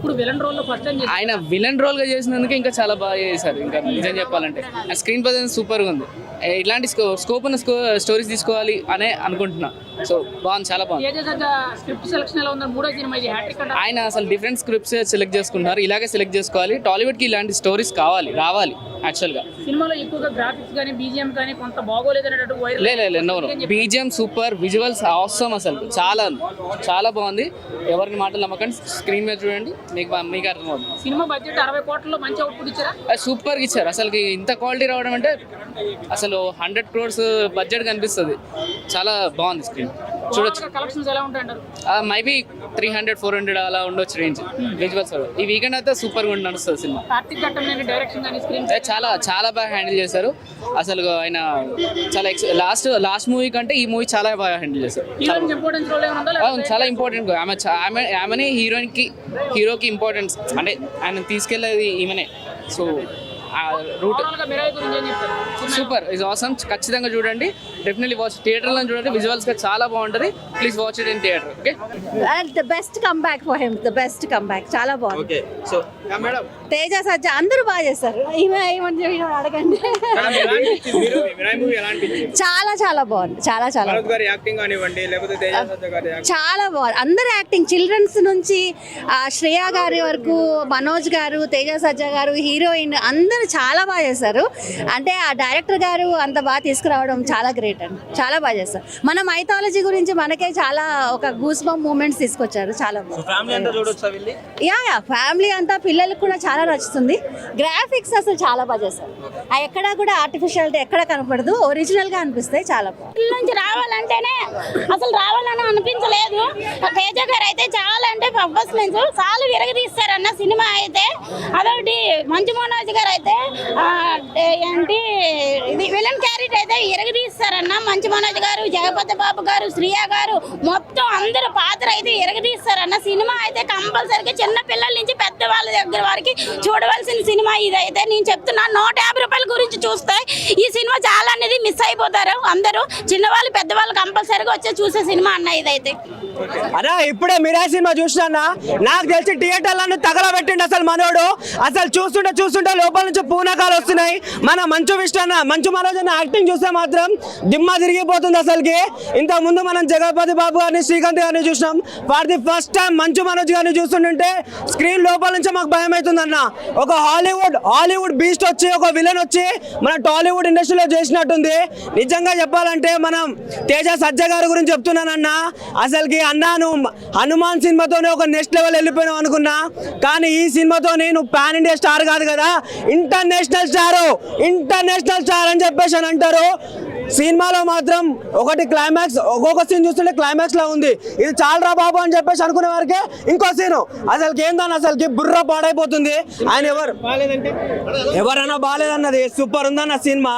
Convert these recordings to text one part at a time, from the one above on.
ఇప్పుడు villain role లో first time ఆయన విలన్ రోల్ గా చేసినందుకు ఇంకా చాలా బాగా చేశారు. ఇంకా నిజం చెప్పాలంటే స్క్రీన్ ప్రజెన్స్ సూపర్ గా ఉంది. ఇలాంటి స్కోప్ ఉన్న స్టోరీస్ తీసుకోవాలి అనే అనుకుంటున్నా. సో బాగుంది, చాలా బాగుంది. స్క్రిప్ట్ సెలక్షన్ ఎలా ఉంది? మూడో సినిమా ఇది హ్యాట్రిక్ అంట. ఆయన అసలు డిఫరెంట్ స్క్రిప్ట్స్ సెలెక్ట్ చేసుకుంటున్నారు. ఇలాగే సెలెక్ట్ చేసుకోవాలి. టాలీవుడ్ కి ఇలాంటి స్టోరీస్ రావాలి యాక్చువల్ గా. సినిమాలో ఎక్కువగా గ్రాఫిక్స్ కానీ బీజిఎం కానీ కొంత బాగోలేదనేటట్టు no BGM super, visuals awesome, అసలు చాలా చాలా బాగుంది. ఎవరిని మాటలు నమ్మకండి, స్క్రీన్ మీద చూడండి, మీకు అర్థమవుతుంది. సినిమా బడ్జెట్ 60 కోట్లలో మంచి అవుట్పుట్ ఇచ్చారా? సూపర్ ఇచ్చారు. అసలు ఇంత క్వాలిటీ రావడం అంటే అసలు 100 crores బడ్జెట్ కనిపిస్తుంది. చాలా బాగుంది స్క్రీన్, చూడొచ్చు. కలెక్షన్స్ ఎలా ఉంటాయంటారు? మైబీ 300-400 అలా ఉండొచ్చు రేంజ్ విజువల్స్. ఈ వీకెండ్ అయితే సూపర్ గా నడుస్తుంది సినిమా. కార్తిక్ ఘట్టం డైరెక్షన్ కానీ స్క్రీన్ చాలా బాగా హ్యాండిల్ చేశారు. అసలు ఆయన చాలా లాస్ట్ మూవీ కంటే ఈ మూవీ చాలా బాగా హ్యాండిల్ చేశారు. చాలా ఇంపార్టెంట్. ఆమెనే హీరోకి ఇంపార్టెన్స్, అంటే ఆయన తీసుకెళ్లేది ఈమెనే. So route super, is awesome. ఖచ్చితంగా చూడండి, డెఫినెట్లీ వాచ్. థియేటర్లో చూడండి, విజువల్స్ గా చాలా బాగుంటది. Please watch it in theatre. Okay, the best comeback for him, the best comeback. చాలా బాగుంది. ఓకే, సో మేడం తేజ సజ్జ అందరూ బాగా చేస్తారు. అడగండి. చాలా చాలా బాగుంది, చాలా యాక్టింగ్ కానివ్వండి, లేకపోతే తేజ సజ్జ గారి చాలా బాగుంది. అందరు యాక్టింగ్, చిల్డ్రన్స్ నుంచి శ్రేయ గారి వరకు, మనోజ్ గారు, తేజ సజ్జ గారు, హీరోయిన్ అందరూ చాలా బాగా చేశారు. అంటే ఆ డైరెక్టర్ గారు అంత బాగా తీసుకురావడం చాలా గ్రేట్ అండి. చాలా బాగా చేస్తారు. మన మైథాలజీ గురించి మనకే చాలా ఒక గూస్ బంప్ మూమెంట్స్ తీసుకొచ్చారు. చాలా బాగుంది. యా ఫ్యామిలీ అంతా, పిల్లలకు కూడా చాలా నచ్చుతుంది. గ్రాఫిక్స్ అసలు చాలా బాగా చేస్తారు. ఎక్కడా కూడా ఆర్టిఫిషియాలిటీ ఎక్కడ కనపడదు, ఒరిజినల్ గా అనిపిస్తాయి. చాలా బాగుంది. నుంచి రావాలంటేనే అసలు రావాలని అనిపించలేదు. తేజ గారు అయితే చాలా అంటే పర్ఫార్మెన్స్ చాలా విరగదీస్తారన్న సినిమా అయితే. అదొకటి మంచు మనోజ్ గారు అయితే ఏంటి ఇది విలన్ క్యారెక్టర్ అయితే ఎరగదీస్తారన్న. మంచు మనోజ్ గారు, జగపతి బాబు గారు, శ్రీయ గారు, మొత్తం అందరు పాత్ర అయితే ఎరగదీస్తారన్న. సినిమా అయితే కంపల్సరీగా చిన్న పిల్లల నుంచి పెద్ద వాళ్ళ దగ్గర వారికి చూడవలసిన సినిమా ఇదైతే. నేను చెప్తున్నాను, 150 రూపాయల గురించి చూస్తే ఈ సినిమా చాలా అనేది మిస్ అయిపోతారు అందరూ. చిన్నవాళ్ళు పెద్దవాళ్ళు కంపల్సరీగా వచ్చే చూసే సినిమా అన్న ఇదైతే. అరే ఇప్పుడే మీరా సినిమా చూసినా, నాకు తెలిసి థియేటర్లను తగలబెట్టిండు అసలు మనోడు. అసలు చూస్తుంటే లోపల నుంచి పూనకాలు వస్తున్నాయి. మన మంచు మనోజ్ అన్న యాక్టింగ్ చూస్తే మాత్రం దిమ్మ తిరిగిపోతుంది అసలుకి. ఇంత ముందు మనం జగపతి బాబు గారిని, శ్రీకాంత్ గారిని చూసినాం. For the first time Manchu Manoj గారిని చూస్తుంటే స్క్రీన్ లోపల నుంచి మాకు భయం అవుతుంది అన్న. ఒక హాలీవుడ్ బీస్ట్ వచ్చి, ఒక విలన్ వచ్చి మన టాలీవుడ్ ఇండస్ట్రీలో చేసినట్టుంది. నిజంగా చెప్పాలంటే మనం తేజ సజ్జ గారి గురించి చెప్తున్నానన్నా. అసలుకి అన్నా నువ్వు హనుమాన్ సినిమాతోనే ఒక నెక్స్ట్ లెవెల్ వెళ్ళిపోయినావు అనుకున్నా, కానీ ఈ సినిమాతోనే నువ్వు పాన్ ఇండియా స్టార్ కాదు కదా, ఇంటర్నేషనల్ స్టార్ అని చెప్పేసి అని అంటారు. సినిమాలో మాత్రం ఒకటి క్లైమాక్స్, ఒక్కొక్క సీన్ చూస్తుంటే క్లైమాక్స్ లా ఉంది. ఇది చాలరా బాబు అని చెప్పేసి అనుకునే వారికి ఇంకో సీను అసలుకి ఏందని అసలుకి బుర్ర పాడైపోతుంది. ఆయన ఎవరైనా బాగాలేదన్నది సూపర్ ఉందన్న సినిమా.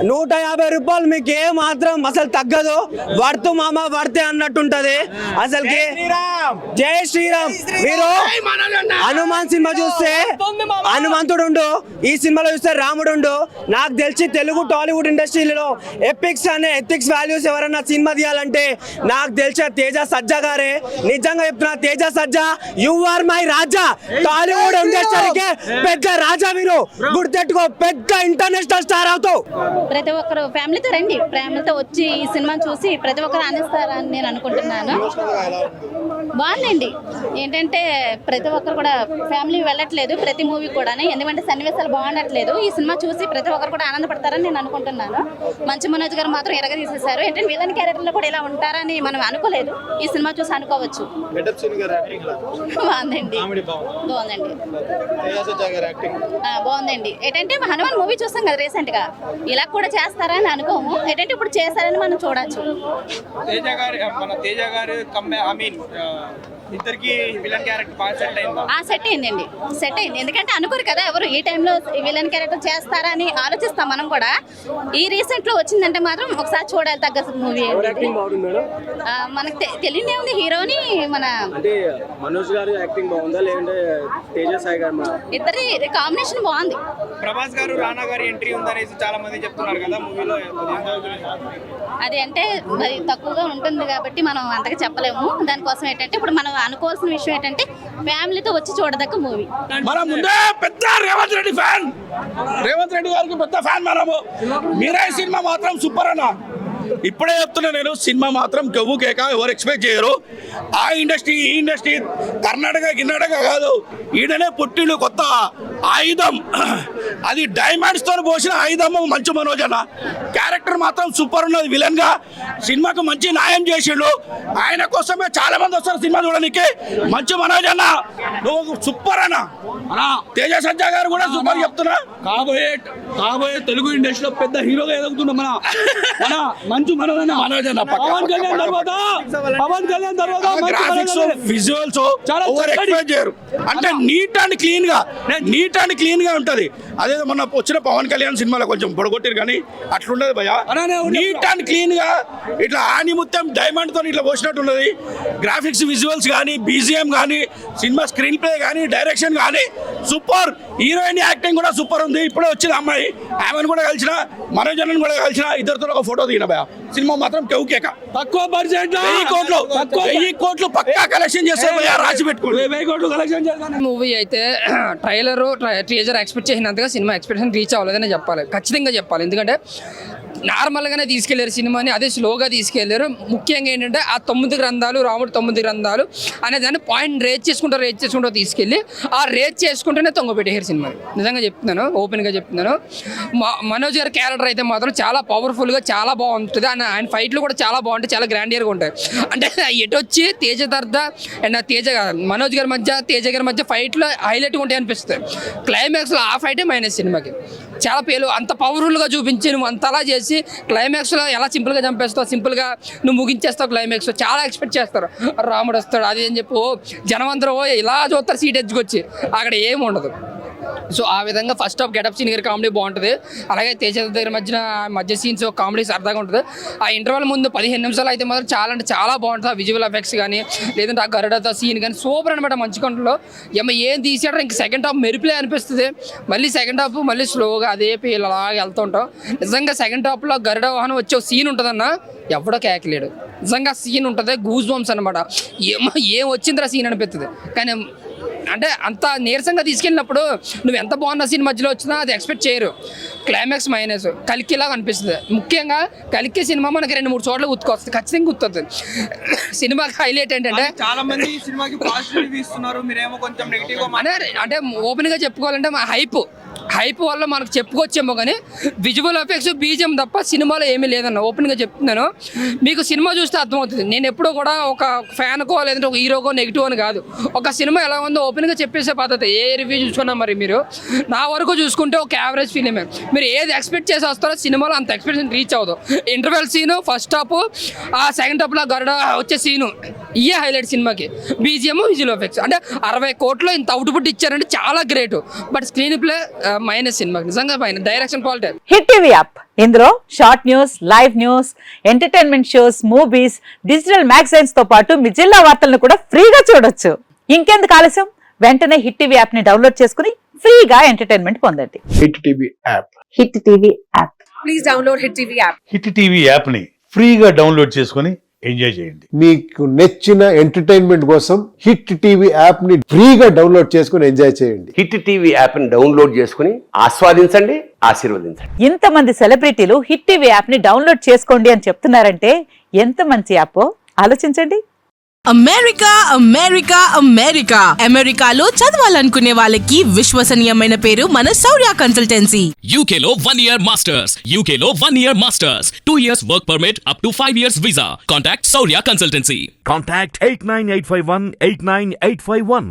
150 రూపాయలు మీకు ఏ మాత్రం అసలు తగ్గదు. వర్త్ మామ వర్తే అన్నట్టుంటది అసలుకి. జై శ్రీరామ్. మీరు హనుమాన్ సినిమా చూస్తే హనుమంతుడు ఉండు, ఈ సినిమాలో చూస్తే రాముడు ఉండు. నాకు తెలిసి తెలుగు టాలీవుడ్ ఇండస్ట్రీలో ఎథిక్స్ వాల్యూస్ ఎవరన్నా సినిమా తీయాలంటే నాకు తెలిసిన తేజ సజ్జా గారే. నిజంగా చెప్తున్నా, తేజ సజ్జా యు ఆర్ మై రాజా. టాలీవుడ్ ఇండస్ట్రీకి పెద్ద రాజా. మీరు గుర్తెట్టుకో, పెద్ద ఇంటర్నేషనల్ స్టార్ అవుతావు. ప్రతి ఒక్కరు ఫ్యామిలీతో రండి, ఫ్యామిలీతో వచ్చి ఈ సినిమా చూసి ప్రతి ఒక్కరు ఆనందిస్తారని నేను అనుకుంటున్నాను. బాగుందండి. ఏంటంటే ప్రతి ఒక్కరు కూడా ఫ్యామిలీ వెళ్ళట్లేదు ప్రతి మూవీ కూడా, ఎందుకంటే సన్నివేశాలు బాగుండట్లేదు. ఈ సినిమా చూసి ప్రతి ఒక్కరు కూడా ఆనందపడతారని నేను అనుకుంటున్నాను. మంచు మనోజ్ గారు మాత్రం ఎరగ తీసేశారు. ఏంటంటే విలన్ క్యారెక్టర్ లో కూడా ఇలా ఉంటారని మనం అనుకోలేదు. ఈ సినిమా చూసి అనుకోవచ్చు. బాగుందండి. ఏంటంటే హనుమాన్ మూవీ చూస్తాం కదా రీసెంట్ గా, ఇలా కూడా చేస్తారని అనుకోము. ఏంటంటే ఇప్పుడు చేస్తారని మనం చూడొచ్చు. సెట్ అయిందండి, సెట్ అయింది. ఎందుకంటే అనుకోరు కదా ఎవరు ఈ టైంలో విలన్ క్యారెక్టర్ చేస్తారని ఆలోచిస్తాం మనం కూడా. ఈ రీసెంట్ లో వచ్చిందంటే మాత్రం ఒకసారి చూడాలి తగ్గ మూవీ. మనకు తెలియదే ఉంది హీరోని మన మనోజ్ గారు యాక్టింగ్ బాగుందా లేదంటే తేజ సాయి గారు ఇద్దరి కాంబినేషన్ బాగుంది. ప్రభాస్ గారు రానా గారి ఎంట్రీ ఉందనేసి చాలా మంది చెప్తున్నారు కదా మూవీలో. అది అంటే మరి తక్కువగా ఉంటుంది కాబట్టి మనం అంతగా చెప్పలేము. దానికోసం ఏంటంటే ఇప్పుడు మనం అనుకోవాల్సిన విషయం ఏంటంటే ఫ్యామిలీతో వచ్చి చూడదగ్గ మూవీ. మన ముందే పెద్ద రేవంత్ రెడ్డి ఫ్యాన్, రేవంత్ రెడ్డి గారికి పెద్ద ఫ్యాన్ మనము. మీరే సినిమా మాత్రం సూపర్ అన్న. ఇప్పుడే చెప్తున్నా నేను, సినిమా మాత్రం గవ్వు కేక, ఎవరు ఎక్స్పెక్ట్ చేయరు. ఆ ఇండస్ట్రీ ఈ ఇండస్ట్రీ గిన్నడగా కాదు, ఈడనే పుట్టిండు కొత్త ఆయుధం. అది డైమండ్స్ తో పోసిన ఆయుధము మంచు మనోజ్ అన్న. క్యారెక్టర్ మాత్రం సూపర్ ఉన్నది, విలన్ గా సినిమాకు మంచి న్యాయం చేసిండు. ఆయన కోసమే చాలా మంది వస్తారు సినిమా చూడడానికి. మంచు మనోజ్ అన్న నువ్వు సూపర్ అన్న. తేజ సజ్జా గారు కూడా సూపర్ చెప్తున్నా. కాబోయే తెలుగు ఇండస్ట్రీలో పెద్ద హీరోగా ఎదుగుతున్నా మన మంచు మనోజ్ అన్న. పవన్ కళ్యాణ్ తర్వాత గ్రాఫిక్స్ విజువల్స్ ఓవర్ ఎక్స్పెక్ట్ చేయరు. అంటే నీట్ అండ్ క్లీన్ గా ఉంటది. అదే మొన్న వచ్చిన పవన్ కళ్యాణ్ సినిమాలో కొంచెం పొడగొట్టారు కానీ అట్లుండదు భయ. నీట్ అండ్ క్లీన్ గా ఇట్లా ఆనిముత్యం డైమండ్ తో ఇట్లా పోసినట్టు ఉన్నది. గ్రాఫిక్స్ విజువల్స్ కానీ, బీజిఎం కానీ, సినిమా స్క్రీన్ ప్లే కానీ, డైరెక్షన్ కానీ సూపర్. హీరోయిన్ యాక్టింగ్ కూడా సూపర్ ఉంది. ఇప్పుడే వచ్చిన అమ్మాయి, ఆమెను కూడా కలిసిన, మనోజ్ అన్నను కూడా కలిసిన, ఇద్దరితో ఒక ఫోటో దిగిన భయ. సినిమా మాత్రం కేక. తక్కువ బడ్జెట్ 1000 కోట్లు పక్కా కలెక్షన్ చేస్తారు భయ. రాసి పెట్టుకోండి 1000 కోట్లు కలెక్షన్ చేస్తాను. మూవీ అయితే ట్రైలర్ ఎక్స్పెక్ట్ చేసినంతగా సినిమా ఎక్స్పెక్టేషన్ రీచ్ అవ్వలేదని చెప్పాలి, ఖచ్చితంగా చెప్పాలి. ఎందుకంటే నార్మల్గానే తీసుకెళ్లారు సినిమాని, అదే స్లోగా తీసుకెళ్లారు. ముఖ్యంగా ఏంటంటే ఆ 9 గ్రంథాలు, రాముడు 9 గ్రంథాలు అనే దాన్ని పాయింట్ రేజ్ చేసుకుంటూ తీసుకెళ్ళి ఆ రేజ్ చేసుకుంటూనే తొంగపెట్టేశారు సినిమాని. నిజంగా చెప్తున్నాను, ఓపెన్గా చెప్తున్నాను. మనోజ్ గారి క్యారెక్టర్ అయితే మాత్రం చాలా పవర్ఫుల్గా చాలా బాగుంటుంది. ఆయన ఫైట్లు కూడా చాలా బాగుంటాయి, చాలా గ్రాండియర్గా ఉంటాయి. అంటే ఎటు వచ్చి మనోజ్ గారి మధ్య, తేజ గారి మధ్య ఫైట్లో హైలైట్గా ఉంటాయి అనిపిస్తుంది. క్లైమాక్స్లో ఆ ఫైటే మైనస్ సినిమాకి. చాలా అంత పవర్ఫుల్గా చూపించి నువ్వు అంతలా చేసి క్లైమాక్స్లో ఎలా సింపుల్గా చంపేస్తావు, సింపుల్గా నువ్వు ముగించేస్తావు. క్లైమాక్స్లో చాలా ఎక్స్పెక్ట్ చేస్తారు, రాముడు వస్తాడు అది అని చెప్పి జనం అందరూ ఇలా చూస్తారు సీట్ ఎడ్జ్కి. అక్కడ ఏమి ఉండదు. సో ఆ విధంగా ఫస్ట్ హాఫ్ గెటప్ సీన్ గారి కామెడీ బాగుంటుంది. అలాగే తేజ దగ్గర మధ్య సీన్స్ కామెడీ సరదాగా ఉంటుంది. ఆ ఇంటర్వల్ ముందు 15 నిమిషాలు అయితే మాత్రం చాలా అంటే చాలా బాగుంటుంది. ఆ విజువల్ ఎఫెక్ట్స్ కానీ, లేదంటే ఆ గరుడతో సీన్ కానీ సూపర్ అనమాట. మంచి కంట్రోల్లో ఏం తీసాడో ఇంక సెకండ్ హాఫ్ మెరుపులే అనిపిస్తుంది. మళ్ళీ సెకండ్ హాఫ్ మళ్ళీ స్లోగా అదే ఇలా వెళ్తుంటాం. నిజంగా సెకండ్ హాఫ్లో గరుడ వాహనం వచ్చే సీన్ ఉంటుందన్న, ఎవడో కేకలేడు. నిజంగా సీన్ ఉంటుంది, గూస్ బంప్స్ అనమాట. ఏం వచ్చిందిరా సీన్ అనిపిస్తుంది. కానీ అంటే అంత నీరసంగా తీసుకెళ్ళినప్పుడు నువ్వు ఎంత బాగున్న సీన్ మధ్యలో వచ్చినా అది ఎక్స్పెక్ట్ చేయరు. క్లైమాక్స్ మైనస్ కల్కిలాగా అనిపిస్తుంది. ముఖ్యంగా కల్కి సినిమా మనకి 2-3 చోట్ల గుర్తుకొస్తుంది, ఖచ్చితంగా గుర్తుంది. సినిమాకి హైలైట్ ఏంటంటే చాలా మంది సినిమాకి పాజిటివ్ ఇస్తున్నారు, మీరేమో కొంచెం నెగిటివ్ అంటే ఓపెన్గా చెప్పుకోవాలంటే మా హైప్ వల్ల మనకు చెప్పుకోవచ్చేమో, కానీ విజువల్ ఎఫెక్ట్స్ బీజిఎం తప్ప సినిమాలో ఏమీ లేదన్న. ఓపెన్గా చెప్తున్నాను, మీకు సినిమా చూస్తే అర్థమవుతుంది. నేను ఎప్పుడూ కూడా ఒక ఫ్యాన్కో లేదంటే ఒక హీరోకో నెగిటివ్ అని కాదు. ఒక సినిమా ఎలా ఉందో ఓపెన్గా చెప్పేసే పద్ధతి. ఏ రివ్యూ చూసుకున్నా మరి మీరు నా వరకు చూసుకుంటే ఒక యావరేజ్ ఫిలిమే. మీరు ఏది ఎక్స్పెక్ట్ చేసి వస్తారో సినిమాలో అంత ఎక్స్పెక్టేషన్ రీచ్ అవ్వదు. ఇంటర్వెల్ సీను, ఫస్ట్ హాఫ్, ఆ సెకండ్ హాఫ్లో గరుడ వచ్చే సీను, ఇయే హైలైట్ సినిమాకి. BGM, visual effects. అంటే 60 కోట్లు ఇంత అవుట్పుట్ ఇచ్చారంటే చాలా great. But screenplay minus సినిమాకి, నిజంగా minus. Direction quality. Hit TV app, ఇందులో short news, live news, entertainment shows, movies, digital magazines తో పాటు మీ జిల్లా వార్తలను కూడా ఫ్రీగా చూడొచ్చు. ఇంకెందుకు ఆలస్యం, వెంటనే హిట్ టీవీ యాప్ ని డౌన్లోడ్ చేసుకుని ఫ్రీగా ఎంటర్టైన్మెంట్ పొందండి. Hit TV app. Hit TV app. Please download hit TV app. Hit TV app ని ఫ్రీగా డౌన్లోడ్ చేసుకుని ఎంజాయ్ చేయండి. మీకు నచ్చిన ఎంటర్టైన్మెంట్ కోసం హిట్ టీవీ యాప్ ని ఫ్రీగా డౌన్లోడ్ చేసుకుని ఎంజాయ్ చేయండి. హిట్ టీవీ యాప్ ని డౌన్లోడ్ చేసుకుని ఆస్వాదించండి, ఆశీర్వదించండి. ఇంతమంది సెలబ్రిటీలు హిట్ టీవీ యాప్ ని డౌన్లోడ్ చేసుకోండి అని చెప్తున్నారంటే ఎంత మంచి యాప్ ఆలోచించండి. అమెరికాలో చదవాలనుకునే వాళ్ళకి విశ్వసనీయమైన పేరు మన శౌర్య కన్సల్టెన్సీ. యూకేలో 1 year మాస్టర్స్, యూకేలో 1 year masters, 2 years work permit up to 5 years visa. Contact Shaurya consultancy. Contact 89851 89851.